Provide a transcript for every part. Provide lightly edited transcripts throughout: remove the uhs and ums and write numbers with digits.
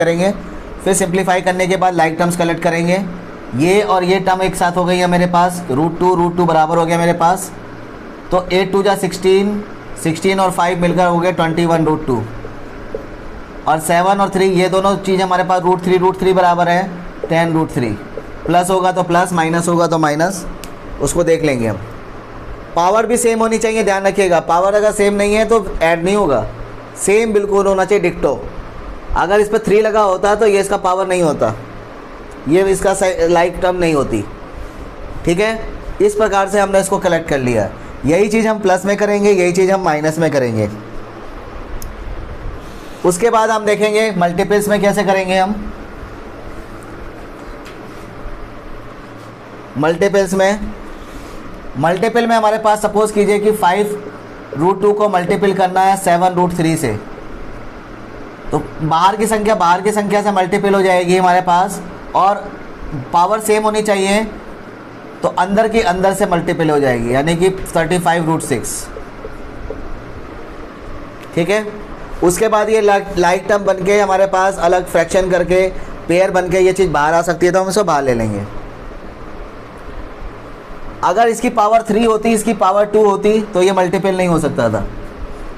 करेंगे। फिर सिंप्लीफाई करने के बाद लाइक टर्म्स कलेक्ट करेंगे। ये और ये टर्म एक साथ हो गई है मेरे पास, रूट टू बराबर हो गया मेरे पास। तो 8 2 जा 16, 16 और 5 मिलकर हो गया 21 रूट 2। और 7 और 3 ये दोनों चीज़ हमारे पास रूट थ्री बराबर है 10 रूट 3। प्लस होगा तो प्लस, माइनस होगा तो माइनस, उसको देख लेंगे हम। पावर भी सेम होनी चाहिए, ध्यान रखिएगा। पावर अगर सेम नहीं है तो ऐड नहीं होगा, सेम बिल्कुल होना चाहिए, डिक्टो। अगर इस पर 3 लगा होता तो ये इसका पावर नहीं होता, ये इसका लाइक टर्म नहीं होती। ठीक है, इस प्रकार से हमने इसको कलेक्ट कर लिया। यही चीज़ हम प्लस में करेंगे, यही चीज़ हम माइनस में करेंगे। उसके बाद हम देखेंगे मल्टीपल्स में कैसे करेंगे हम। मल्टीपल में हमारे पास सपोज कीजिए कि 5 रूट 2 को मल्टीपल करना है 7 रूट 3 से, तो बाहर की संख्या से मल्टीपल हो जाएगी हमारे पास, और पावर सेम होनी चाहिए, तो अंदर से मल्टीपल हो जाएगी, यानी कि 35 रूट 6। ठीक है, उसके बाद ये लाइक टर्म बन के हमारे पास अलग फ्रैक्शन करके पेयर बन के ये चीज़ बाहर आ सकती है, तो हम इसको बाहर ले लेंगे। अगर इसकी पावर 3 होती, इसकी पावर 2 होती, तो ये मल्टीपल नहीं हो सकता था,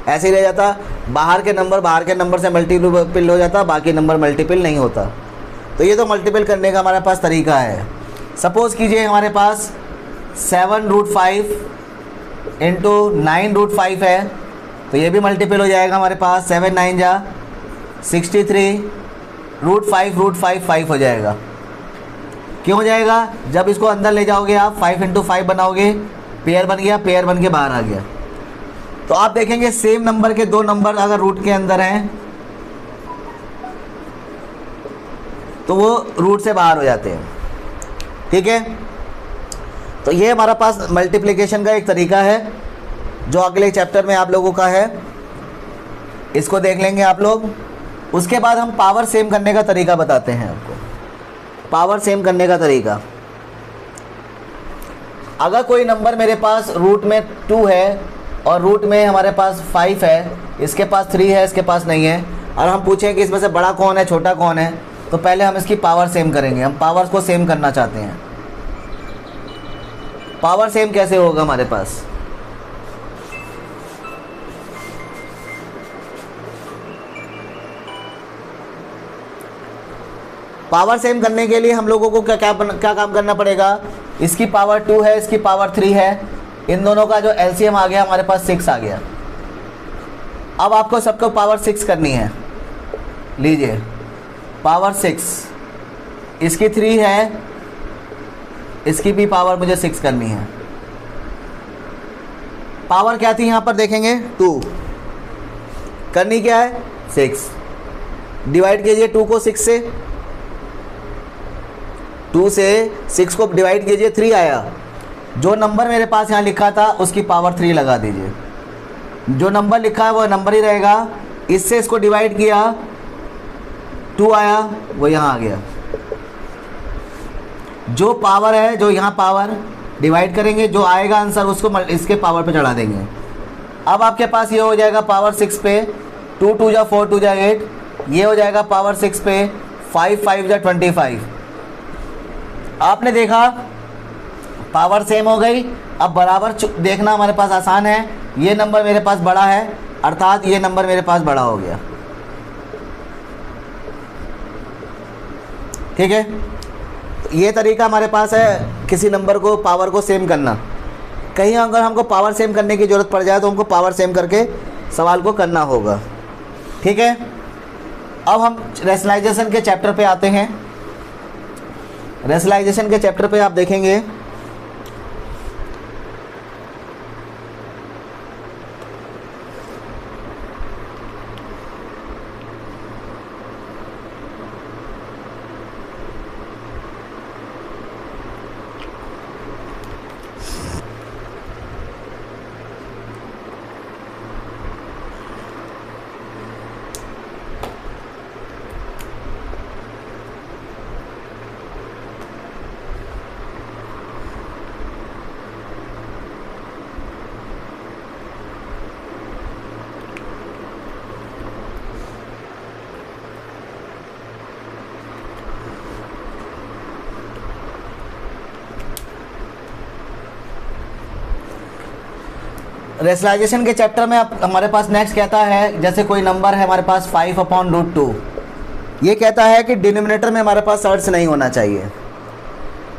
ऐसे ही रह जाता। बाहर के नंबर से मल्टीपल हो जाता, बाकी नंबर मल्टीपल नहीं होता। तो ये तो मल्टीपल करने का हमारे पास तरीका है। सपोज़ कीजिए हमारे पास 7 रूट 5 इंटू 9 रूट 5 है, तो ये भी मल्टीपल हो जाएगा हमारे पास। 7 9 जा 63 रूट 5 5 हो जाएगा। क्यों हो जाएगा? जब इसको अंदर ले जाओगे आप 5 इंटू 5 बनाओगे, पेयर बन गया, पेयर बन के बाहर आ गया। तो आप देखेंगे सेम नंबर के 2 नंबर अगर रूट के अंदर हैं तो वो रूट से बाहर हो जाते हैं। ठीक है, तो ये हमारा पास मल्टीप्लिकेशन का एक तरीका है जो अगले चैप्टर में आप लोगों का है, इसको देख लेंगे आप लोग। उसके बाद हम पावर सेम करने का तरीका बताते हैं आपको। पावर सेम करने का तरीका, अगर कोई नंबर मेरे पास रूट में 2 है और रूट में हमारे पास 5 है, इसके पास 3 है, इसके पास नहीं है, और हम पूछें कि इसमें से बड़ा कौन है छोटा कौन है, तो पहले हम इसकी पावर सेम करेंगे। हम पावर्स को सेम करना चाहते हैं। पावर सेम कैसे होगा हमारे पास? पावर सेम करने के लिए हम लोगों को क्या काम करना पड़ेगा? इसकी पावर 2 है, इसकी पावर 3 है, इन दोनों का जो एलसीएम आ गया हमारे पास 6 आ गया। अब आपको सबको पावर 6 करनी है। लीजिए पावर 6, इसकी 3 है, इसकी भी पावर मुझे 6 करनी है। पावर क्या थी यहाँ पर देखेंगे? 2, करनी क्या है? 6। डिवाइड कीजिए 2 को 6 से, 2 से 6 को डिवाइड कीजिए, 3 आया। जो नंबर मेरे पास यहाँ लिखा था उसकी पावर 3 लगा दीजिए। जो नंबर लिखा है वो नंबर ही रहेगा। इससे इसको डिवाइड किया, 2 आया, वो यहाँ आ गया। जो पावर है, जो यहाँ पावर डिवाइड करेंगे, जो आएगा आंसर उसको इसके पावर पे चढ़ा देंगे। अब आपके पास ये हो जाएगा पावर 6 पे 2 2 जा 4 2 जा 8, ये हो जाएगा पावर 6 पे 5 5 जा 25। आपने देखा पावर सेम हो गई। अब बराबर देखना हमारे पास आसान है। ये नंबर मेरे पास बड़ा है, अर्थात ये नंबर मेरे पास बड़ा हो गया। ठीक है, ये तरीका हमारे पास है किसी नंबर को पावर को सेम करना। कहीं अगर हमको पावर सेम करने की ज़रूरत पड़ जाए तो हमको पावर सेम करके सवाल को करना होगा। ठीक है, अब हम रेशनलाइजेशन के चैप्टर पे आते हैं। रेशनलाइजेशन के चैप्टर पे आप देखेंगे रेशनलाइजेशन के चैप्टर में अब हमारे पास नेक्स्ट कहता है, जैसे कोई नंबर है हमारे पास 5/√2, ये कहता है कि डिनोमिनेटर में हमारे पास सर्ट्स नहीं होना चाहिए,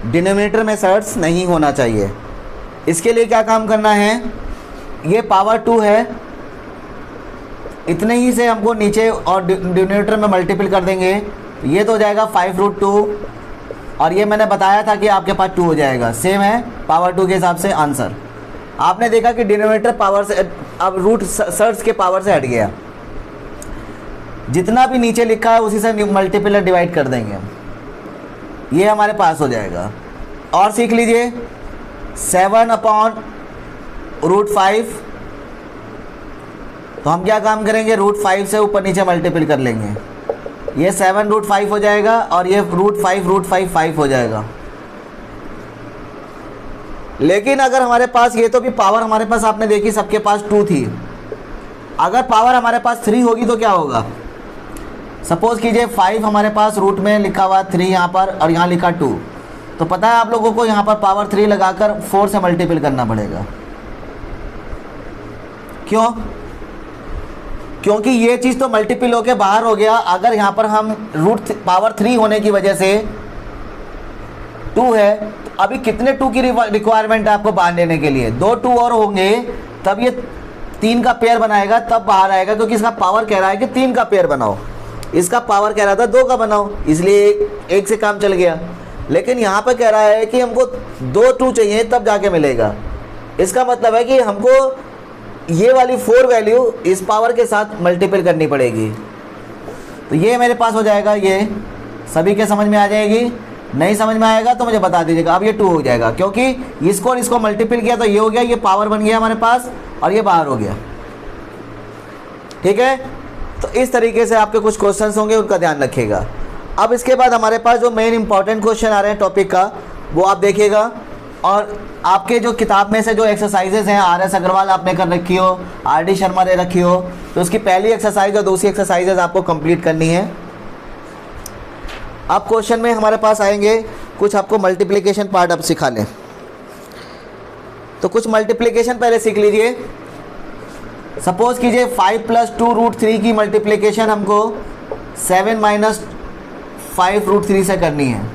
डिनोमिनेटर में सर्ट्स नहीं होना चाहिए। इसके लिए क्या काम करना है, ये पावर 2 है, इतने ही से हमको नीचे और डिनोमिनेटर में मल्टीपल कर देंगे, ये तो हो जाएगा 5√2, और ये मैंने बताया था कि आपके पास 2 हो जाएगा, सेम है पावर 2 के हिसाब से आंसर। आपने देखा कि डिनोमिनेटर पावर से अब रूट सर्ट्स के पावर से हट गया, जितना भी नीचे लिखा है उसी से मल्टीपल डिवाइड कर देंगे, ये हमारे पास हो जाएगा। और सीख लीजिए 7/√5, तो हम क्या काम करेंगे, √5 से ऊपर नीचे मल्टीपल कर लेंगे, ये 7√5 हो जाएगा और ये √5 5 हो जाएगा। लेकिन अगर हमारे पास ये तो भी पावर हमारे पास आपने देखी सबके पास 2 थी, अगर पावर हमारे पास 3 होगी तो क्या होगा, सपोज कीजिए 5 हमारे पास रूट में लिखा हुआ 3 यहाँ पर और यहाँ लिखा 2, तो पता है आप लोगों को यहाँ पर पावर 3 लगाकर 4 से मल्टीपल करना पड़ेगा। क्यों? क्योंकि ये चीज़ तो मल्टीपल होके बाहर हो गया। अगर यहाँ पर हम रूट पावर 3 होने की वजह से 2 है, तो अभी कितने 2 की रिक्वायरमेंट है आपको बाहर लेने के लिए, 2 2 और होंगे तब ये 3 का पेयर बनाएगा, तब बाहर आएगा, क्योंकि इसका पावर कह रहा है कि 3 का पेयर बनाओ, इसका पावर कह रहा था 2 का बनाओ, इसलिए 1 से काम चल गया। लेकिन यहाँ पर कह रहा है कि हमको 2 2 चाहिए तब जाके मिलेगा, इसका मतलब है कि हमको ये वाली 4 वैल्यू इस पावर के साथ मल्टीपल करनी पड़ेगी। तो ये मेरे पास हो जाएगा, ये सभी के समझ में आ जाएगी। नहीं समझ में आएगा तो मुझे बता दीजिएगा। अब ये 2 हो जाएगा, क्योंकि इसको और इसको मल्टीपल किया तो ये हो गया, ये पावर बन गया हमारे पास और ये बाहर हो गया। ठीक है, तो इस तरीके से आपके कुछ क्वेश्चंस होंगे, उनका ध्यान रखिएगा। अब इसके बाद हमारे पास जो मेन इंपॉर्टेंट क्वेश्चन आ रहे हैं टॉपिक का, वो आप देखिएगा। और आपके जो किताब में से जो एक्सरसाइजेज हैं, RS अग्रवाल आपने कर रखी हो, RD शर्मा दे रखी हो, तो उसकी पहली एक्सरसाइज और दूसरी एक्सरसाइजेज आपको कंप्लीट करनी है। अब क्वेश्चन में हमारे पास आएंगे कुछ आपको मल्टीप्लिकेशन पार्ट अब सिखा लें, तो कुछ मल्टीप्लिकेशन पहले सीख लीजिए। सपोज कीजिए 5 + 2√3 की मल्टीप्लिकेशन हमको 7 - 5√3 से करनी है।